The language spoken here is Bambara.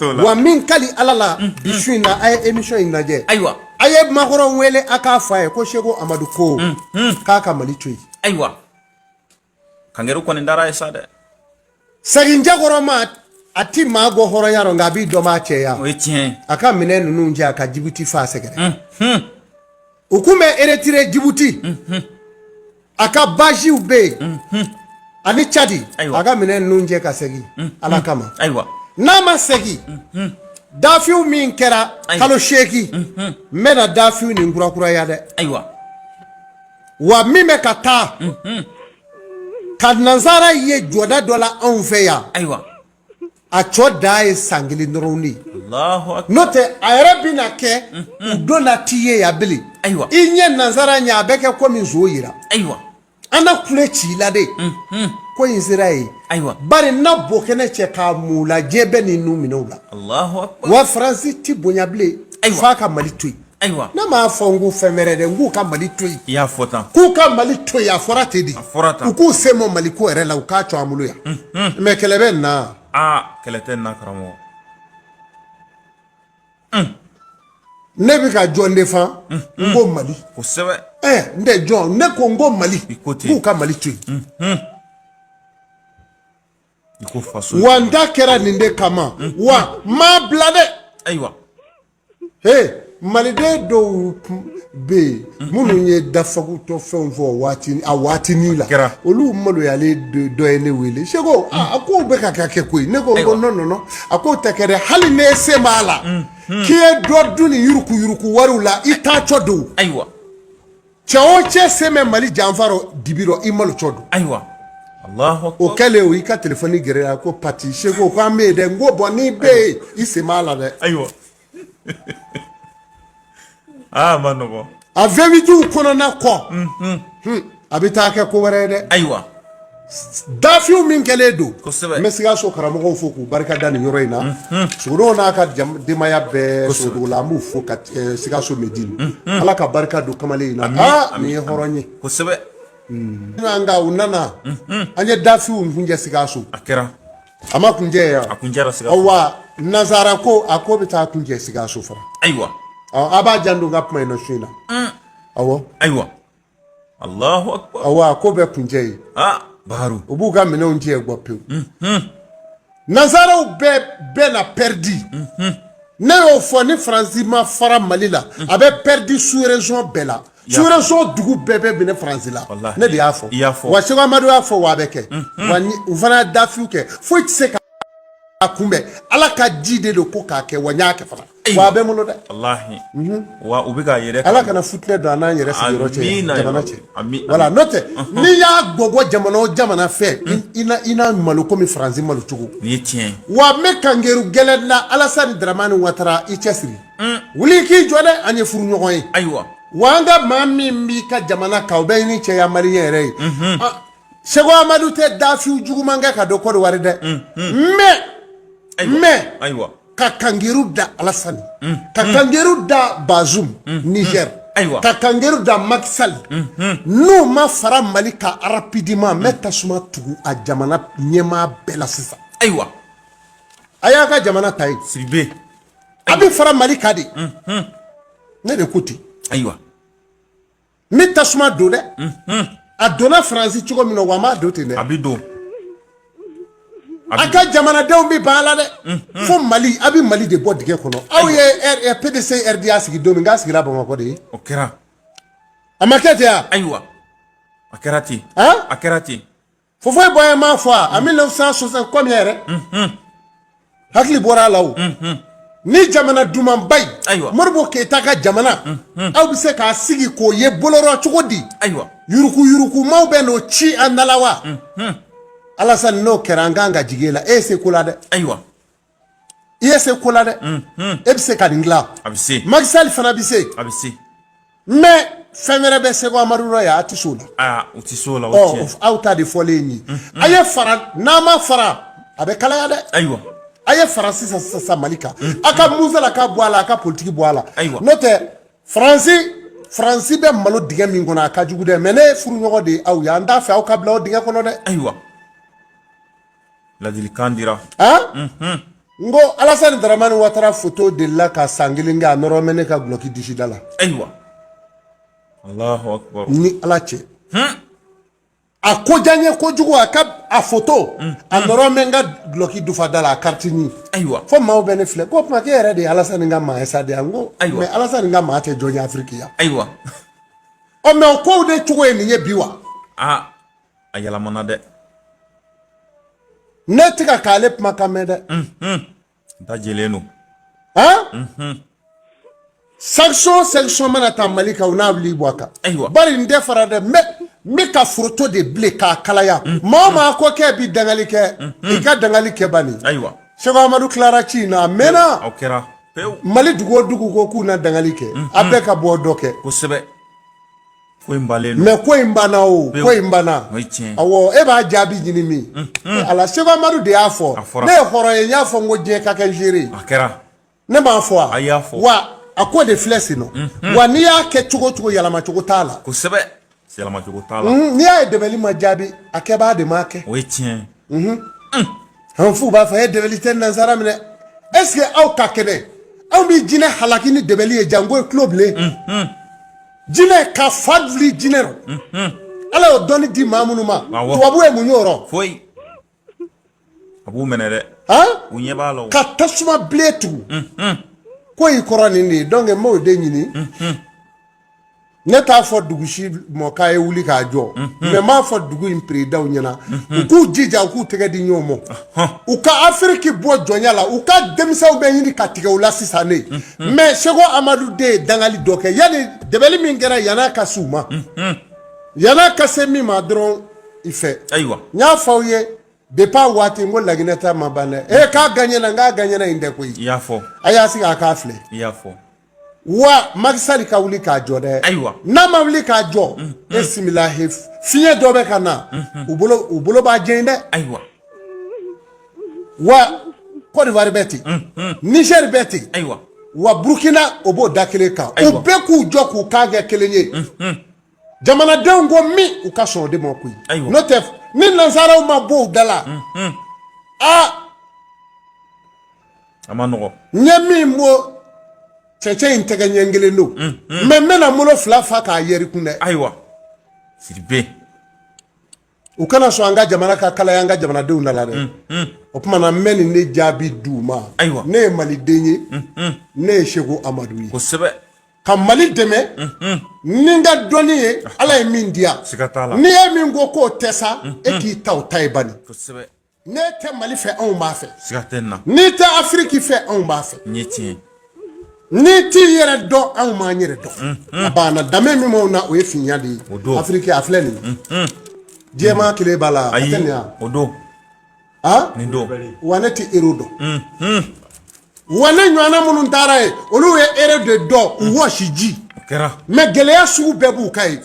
wa min kali alala bisu in na ay émission in lajɛ ayiwa aye makoro wele aka fa ye ko Seko Amadu ko k'a ka Mali to yen ayiwa kangeru kɔni dara ye sa dɛ segin jakɔrɔ ma a ti maa bɔ hɔrɔnya rɔ nka a b'i dɔn maa cɛya o ye tiɲɛ a ka minɛ ninnu jɛ a ka Djibouti fa sɛgɛrɛ u kun bɛ eretire Djibouti a ka baziw bɛ yen ani Tchadi a ka minɛ ninnu jɛ ka segin ala kama ayiwa n'a ma segin dafiw min kɛra kalo 8 n bɛna dafiw nin kurakuraya dɛ ayiwa wa min bɛ ka taa ka nansara ye jɔda dɔ la anw fɛ yan ayiwa a cɔ da ye san 1 dɔrɔn de Allahu akbar n'o tɛ a yɛrɛ bɛna kɛ u dɔ na t'i ye yan bilen ayiwa i ɲɛ nansara ɲɛ a bɛ kɛ komi nso yira ayiwa an na kule ci la de ko in sera ye ayiwa bari na bɔ kɛnɛ cɛ k'a mun lajɛ bɛ ni nu minɛw la Allahu akbar wa Faransi ti bonya bilen f'a ka Mali to yen ayiwa ne m'a fɔ n ko fɛn wɛrɛ dɛ n k'u ka Mali to yen i y'a fɔ tan k'u ka Mali to yen a fɔra ten de a fɔra tan u k'u se mɔ Mali ko yɛrɛ la u k'a cɔ an bolo yan mais kɛlɛ bɛ nin na kɛlɛ tɛ nin na karamɔgɔ ne bɛ ka jɔn de fan n ko Mali kosɛbɛ n tɛ jɔn ne ko n ko Mali ko ten k'u ka Mali to yen i ko faso wa n ta kɛra nin de kama wa n m'a bila dɛ ayiwa maliden dɔw bɛ yen minnu ye dafagutɔ fɛnw fɔ a waatinin la olu maloyalen dɔ ye ne wele Seko a ko bɛ ka kɛ koyi ne ko non a ko tɛ kɛ dɛ hali ne se b'a la k'i ye dɔ dun ni yuruku yuruku wariw la i t'a cɔ don ayiwa cɛ o cɛ se bɛ Mali janfa rɔ dibi rɔ i malo cɔ don ayiwa Allahu akbar o kɛlen o i ka telefɔni gɛrɛ a ko pati Seko ko an bɛ yen dɛ n ko bɔn n'i bɛ yen i sen b'a la dɛ ayiwa ma nɔgɔ a vɛnvijiw kɔnɔna kɔ a bɛ taa kɛ ko wɛrɛ ye dɛ ayiwa dafiw min kɛlen don kosɛbɛ n bɛ Sikaso karamɔgɔw fo k'u barika da nin yɔrɔ in na Sogodo n'a ka denbaya bɛɛ Sogodo la an b'u fo ka Sikaso Medine ala ka barika don kamalen in na nin ye hɔrɔn ye kosɛbɛ nka u nana an ye dafiw kunjɛ Sikaso a kɛra a ma kunjɛ yan a kunjɛra Sikaso awa nazara ko a ko bɛ taa kunjɛ Sikaso fara ayiwa a b'a janto n ka kuma in na su in na awɔ ayiwa Allahu akbar awɔ a ko bɛ kunjɛ ye Baharu u b'u ka minɛnw jɛ bɔ pewu nazaraw bɛɛ na pɛridi ne y'o fɔ ni Faransi ma fara Mali la a bɛ pɛridi sous-région bɛɛ la sous-région dugu bɛɛ bɛ minɛ Faransi la ne de y'a fɔ wa Seko Amadu y'a fɔ wa a bɛ kɛ wa u fana ye dafiw kɛ foyi tɛ se ka a kunbɛn ala ka ji de don ko k'a kɛ wa n y'a kɛ fana wa a bɛ n bolo dɛ wallahi wa u bɛ k'a yɛrɛ ala kana futinɛ don an n'an yɛrɛ sigiyɔrɔ cɛ jamana cɛ amin voilà n'o tɛ n'i y'a gbɔgbɔ jamana o jamana fɛ i n'a malo komi Faransi malo cogo nin ye tiɲɛ wa n bɛ kangeru gɛlɛn na Alasani Daramani Ouattara i cɛsiri wuli k'i jɔ dɛ an ye furu ɲɔgɔn ye ayiwa wa an ka maa min b'i ka jamana kan o bɛ ni cɛya maliyɛn yɛrɛ ye Seko Amadu tɛ dafiw juguman kɛ ka don Côte d'Ivoire dɛ mais ayiwa ka kangeru da Alasani ka kangeru da Bazoum Niger ka kangeru da Macky Sall n'u ma fara Mali ka rapidement n bɛ tasuma tugu a jamana ɲɛmaa bɛɛ la sisan ayiwa a y'a ka jamana ta yen Sidibe a bɛ fara Mali ka de ne de ko ten ayiwa ni tasuma don dɛ a donna Faransi cogo min na wa a m'a don ten dɛ a bɛ don a ka jamanadenw bɛ ban a la dɛ fo Mali a bɛ Mali de bɔ dingɛ kɔnɔ aw ye PDC RDA sigi don min k'a sigira Bamakɔ de ye o kɛra a ma kɛ ten wa ayiwa a kɛra ten a kɛra ten Fofoy Boye m'a fɔ a 1960 combien yɛrɛ hakili bɔra a la o ni jamana dumanba in Modibo Keyita ka jamana aw bɛ se k'a sigi k'o ye bolorɔ cogo di ayiwa yuruku yurukumaw bɛ n'o ci an da la wa Alasani n'o kɛra an kan ka jigin e la e ye se ko la dɛ ayiwa i ye se ko la dɛ e bɛ se ka nin dilan a bɛ se Macky Sall fana bɛ se a bɛ se mais fɛn wɛrɛ bɛ Seko Amadu la yan a tɛ se o la u tɛ se o la o tiɲɛ aw ta de fɔlen ye a ye fara n'a ma fara a bɛ kalaya dɛ ayiwa a ye fara sisan Mali kan a ka Musala ka bɔ a la a ka politiki bɔ a la n'o tɛ Faransi bɛ malo dingɛ min kɔnɔ a ka jugu dɛ mais ne ye furuɲɔgɔn de ye aw ye an t'a fɛ aw ka bila o dingɛ kɔnɔ dɛ ayiwa ladilikan dira ngo Alassane Dramane Ouattara photo de la ka sangilinga noromene ka gloki disidala aywa Allahu akbar ni alache a ko janye ko jugu a photo a noromenga gloki dufadala kartini aywa fo maw bene fle ko ma ke yere de Alassane nga ma esa de ngo mais Alassane nga ma te jonya Afrique ya aywa o me ko de tugo ni ye biwa ayala mona de netika kale makamede da jelenu sanction mana ta malika una libwaka bari nde farade me ka froto de ble ka kalaya mama ko ke bi dangalike ka dangalike bani aywa Sego Amadou Clara China mena okera mali dugu ko kuna dangalike abe ka bo doke ko sebe ko imbalenu me ko imbana ko imbana awo e ba jabi nyini mi ala Sego Amadou de afo ne horo ye nya fo ngoje ka ke jiri akera ne ma fo wa akwa de flesi no wa ni ya ke chugo yalama chugo tala ko sebe yalama chugo tala ni ya debeli majabi akeba de make oui tiens han fu ba fa debeli ten nazara mine est-ce que aw ka kene aw mi jine halakini debeli e jango club le jine ka fadli jine ro ala o doni di mamunu ma to abu e munyoro foi abu menere unye balo ka tasuma bletu ko yi koroni ni donc mo de nyini ne ta fo dugushi mo kay wuli ka jo mais ma fo dugu impre daw nyana ku jija ku tege di nyomo u ka Afrique bo jonyala u ka demsaw be yini ka tege wala sisane mais Sego Amadou de dangali doke yani debeli min gera yana ka suma yana ka semi ma dron ife aywa nya fawye de pa wati ngo lagineta mabane ka gagné na nga gagné na inde ko ya fo aya si ka afle ya fo wa magisali ka wuli ka jo de aywa na ma wuli ka jo esimila hef fiye dobe kana ubulo ba jende aywa wa Côte d'Ivoire beti Niger beti aywa wa Burkina obo dakele ka o be ku jo ku ka ga kelenye jamana dengo mi u ka so de mo ku no te ni lansara ma bo dala amanogo nyemi mo cheche intege nyengele no mena mulo flafa ka yeri kunde aywa sirbe ukana so anga jamana ka kala yanga jamana de unala de opuma na meni ne jabi duma ne mali denye ne Sego Amadou yi ko sebe ka mali deme ninga doni ye ala e min dia ni e min go ko tesa e ki taw taybani ko sebe ne te mali fe on ba fe sigatenna ni te Afrique fe on ba fe nyeti ni ti yere do an ma nyere do abana dame mi mo na o e finya di Afrique afleni diema kile bala atenya odo nindo waneti erodo wane nyana munun tara e olu e ere de do wo shiji kera me geleya sugu bebu kai